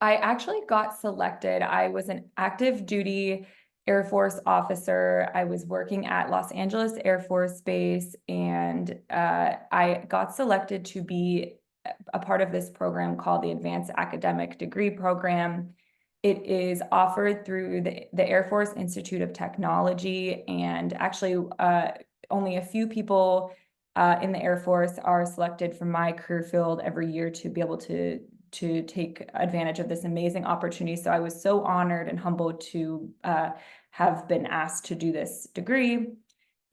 I actually got selected. I was an active duty Air Force officer. I was working at Los Angeles Air Force Base, and I got selected to be a part of this program called the Advanced Academic Degree Program. It is offered through the Air Force Institute of Technology, and actually only a few people in the Air Force are selected from my career field every year to be able to take advantage of this amazing opportunity. So I was so honored and humbled to have been asked to do this degree.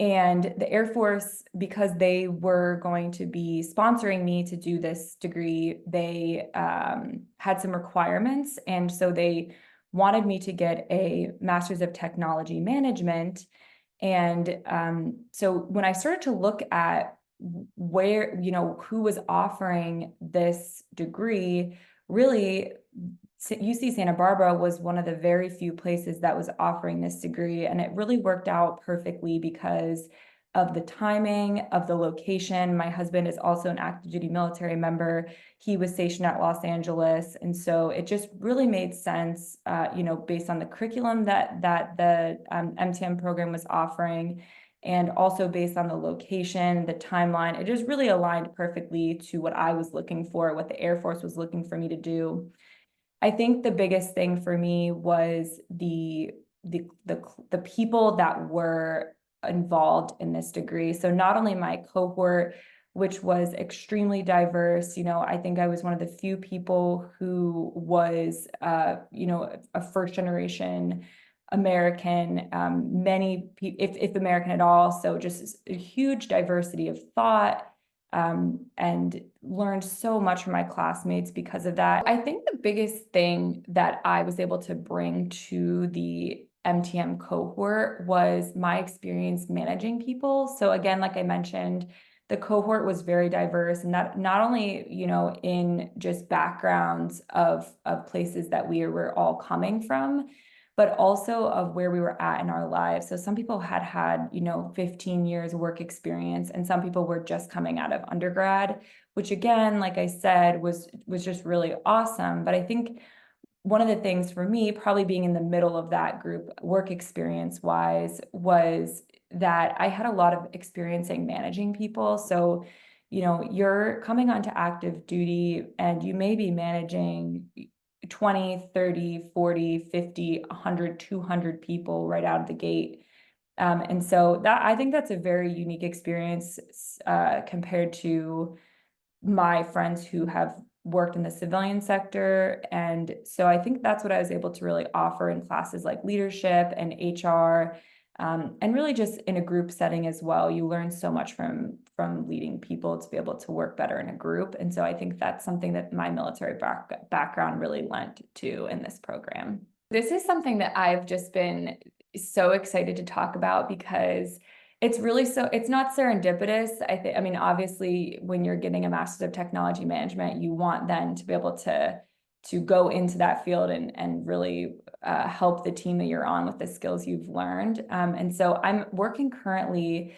And the Air Force, because they were going to be sponsoring me to do this degree, they had some requirements. And so they wanted me to get a Master's of Technology Management. And so when I started to look at where, who was offering this degree, really, UC Santa Barbara was one of the very few places that was offering this degree. And it really worked out perfectly because of the timing, of the location. My husband is also an active duty military member. He was stationed at Los Angeles. And so it just really made sense, based on the curriculum that the MTM program was offering, and also based on the location, the timeline. It just really aligned perfectly to what I was looking for, what the Air Force was looking for me to do. I think the biggest thing for me was the people that were involved in this degree. So not only my cohort, which was extremely diverse, I think I was one of the few people who was, a first generation American, if American at all. So just a huge diversity of thought, and learned so much from my classmates because of that. I think the biggest thing that I was able to bring to the MTM cohort was my experience managing people. So again, like I mentioned, the cohort was very diverse, and that not only, in just backgrounds of places that we were all coming from, but also of where we were at in our lives. So some people had 15 years work experience, and some people were just coming out of undergrad, which again, like I said, was just really awesome. But I think one of the things for me, probably being in the middle of that group work experience wise, was that I had a lot of experience in managing people. So, you're coming onto active duty and you may be managing 20, 30, 40, 50, 100, 200 people right out of the gate. And so I think that's a very unique experience compared to my friends who have worked in the civilian sector. And so I think that's what I was able to really offer in classes like leadership and HR, and really just in a group setting as well. You learn so much from leading people to be able to work better in a group. And so I think that's something that my military background really lent to in this program. This is something that I've just been so excited to talk about because it's not serendipitous. I mean, obviously, when you're getting a Master's of Technology Management, you want then to be able to go into that field and really help the team that you're on with the skills you've learned. And so I'm working currently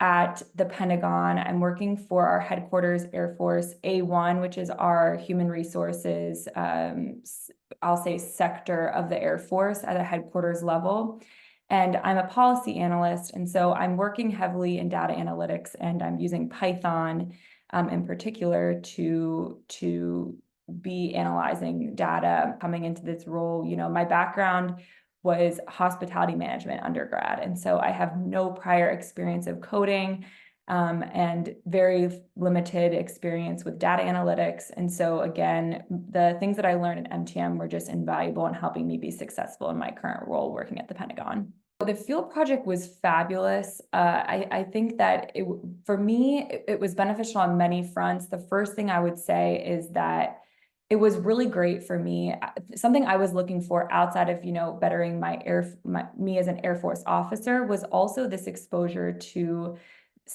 at the Pentagon. I'm working for our headquarters Air Force A1, which is our human resources, I'll say, sector of the Air Force at a headquarters level. And I'm a policy analyst. And so I'm working heavily in data analytics, and I'm using Python in particular to be analyzing data coming into this role. My background was hospitality management undergrad. And so I have no prior experience of coding, and very limited experience with data analytics. And so again, the things that I learned in MTM were just invaluable in helping me be successful in my current role working at the Pentagon. The field project was fabulous. I think that for me, it was beneficial on many fronts. The first thing I would say is that it was really great for me. Something I was looking for outside of, bettering me as an Air Force officer was also this exposure to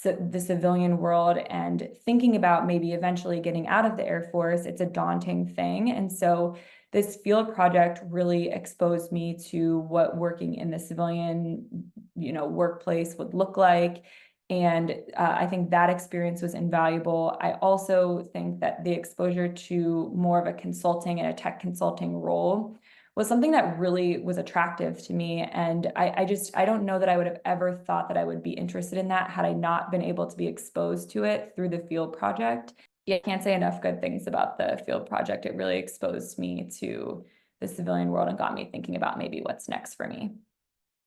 the civilian world and thinking about maybe eventually getting out of the Air Force. It's a daunting thing. And so this field project really exposed me to what working in the civilian, workplace would look like. And I think that experience was invaluable. I also think that the exposure to more of a consulting and a tech consulting role was something that really was attractive to me. And I don't know that I would have ever thought that I would be interested in that had I not been able to be exposed to it through the field project. Yeah, I can't say enough good things about the field project. It really exposed me to the civilian world and got me thinking about maybe what's next for me.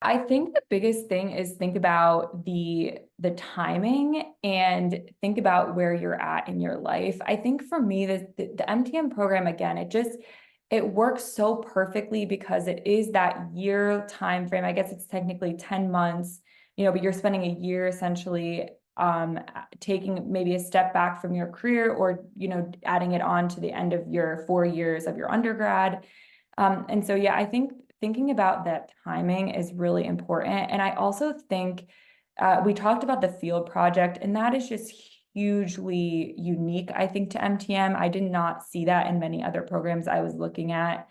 I think the biggest thing is think about the timing and think about where you're at in your life. I think for me, the MTM program, again, it works so perfectly because it is that year time frame. I guess it's technically 10 months, but you're spending a year essentially taking maybe a step back from your career, or adding it on to the end of your 4 years of your undergrad. And so, yeah, I think thinking about that timing is really important. And I also think we talked about the field project, and that is just hugely unique, I think, to MTM. I did not see that in many other programs I was looking at.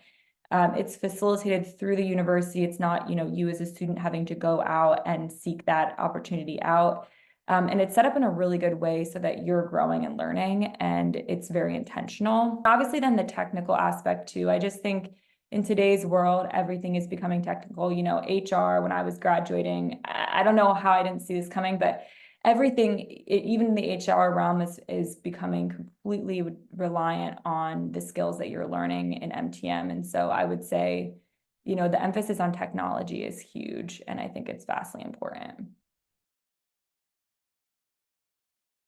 It's facilitated through the university. It's not, you as a student having to go out and seek that opportunity out. And it's set up in a really good way so that you're growing and learning, and it's very intentional. Obviously, then the technical aspect too. I just think in today's world, everything is becoming technical. HR, when I was graduating, I don't know how I didn't see this coming, but everything, even in the HR realm, is becoming completely reliant on the skills that you're learning in MTM. And so I would say, the emphasis on technology is huge, and I think it's vastly important.